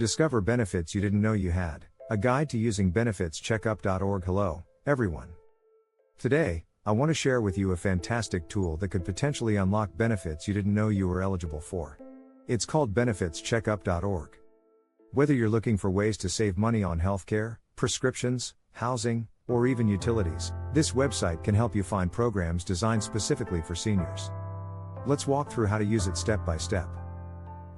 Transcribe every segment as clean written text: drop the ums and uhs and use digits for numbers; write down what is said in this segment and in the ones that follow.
Discover benefits you didn't know you had. A guide to using benefitscheckup.org. Hello, everyone. Today, I want to share with you a fantastic tool that could potentially unlock benefits you didn't know you were eligible for. It's called benefitscheckup.org. Whether you're looking for ways to save money on healthcare, prescriptions, housing, or even utilities, this website can help you find programs designed specifically for seniors. Let's walk through how to use it step by step.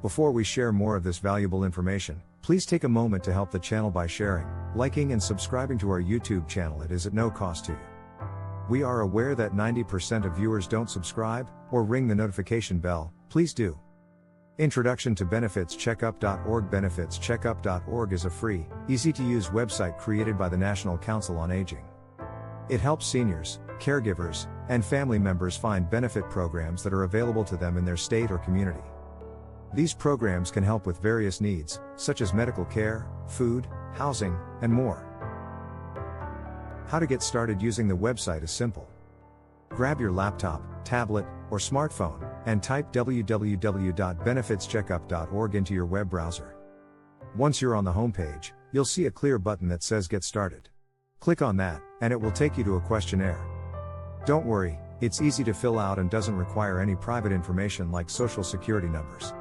Before we share more of this valuable information, please take a moment to help the channel by sharing, liking and subscribing to our YouTube channel. It is at no cost to you. We are aware that 90% of viewers don't subscribe or ring the notification bell. Please do. Introduction to benefitscheckup.org. Benefitscheckup.org is a free, easy-to-use website created by the National Council on Aging. It helps seniors, caregivers, and family members find benefit programs that are available to them in their state or community. These programs can help with various needs, such as medical care, food, housing, and more. How to get started using the website is simple. Grab your laptop, tablet, or smartphone, and type www.benefitscheckup.org into your web browser. Once you're on the homepage, you'll see a clear button that says Get Started. Click on that, and it will take you to a questionnaire. Don't worry, it's easy to fill out and doesn't require any private information like social security numbers.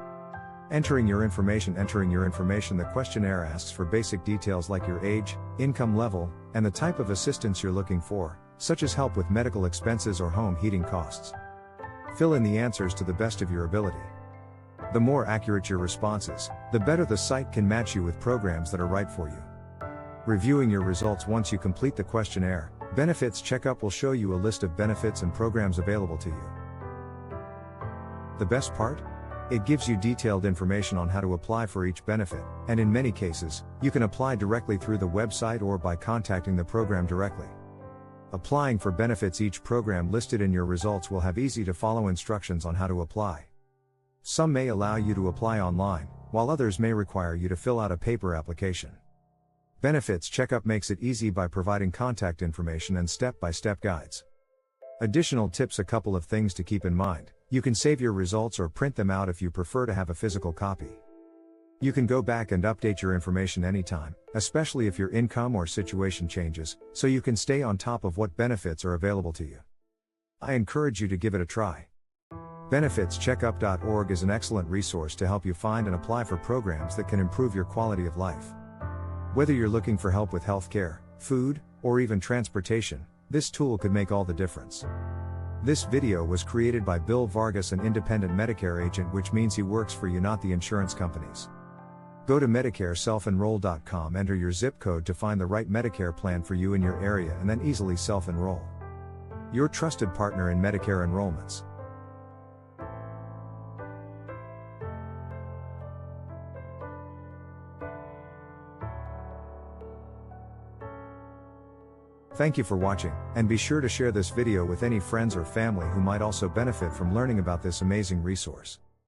Entering your information. The questionnaire asks for basic details like your age, income level, and the type of assistance you're looking for, such as help with medical expenses or home heating costs. Fill in the answers to the best of your ability. The more accurate your response is, the better the site can match you with programs that are right for you. Reviewing your results. Once you complete the questionnaire, Benefits Checkup will show you a list of benefits and programs available to you. The best part? It gives you detailed information on how to apply for each benefit, and in many cases, you can apply directly through the website or by contacting the program directly. Applying for benefits. Each program listed in your results will have easy-to-follow instructions on how to apply. Some may allow you to apply online, while others may require you to fill out a paper application. Benefits Checkup makes it easy by providing contact information and step-by-step guides. Additional tips. A couple of things to keep in mind. You can save your results or print them out if you prefer to have a physical copy. You can go back and update your information anytime, especially if your income or situation changes, so you can stay on top of what benefits are available to you. I encourage you to give it a try. Benefitscheckup.org is an excellent resource to help you find and apply for programs that can improve your quality of life. Whether you're looking for help with healthcare, food, or even transportation, this tool could make all the difference. This video was created by Bill Vargas, an independent Medicare agent, which means he works for you, not the insurance companies. Go to MedicareSelfenroll.com, enter your zip code to find the right Medicare plan for you in your area, and then easily self-enroll. Your trusted partner in Medicare enrollments. Thank you for watching, and be sure to share this video with any friends or family who might also benefit from learning about this amazing resource.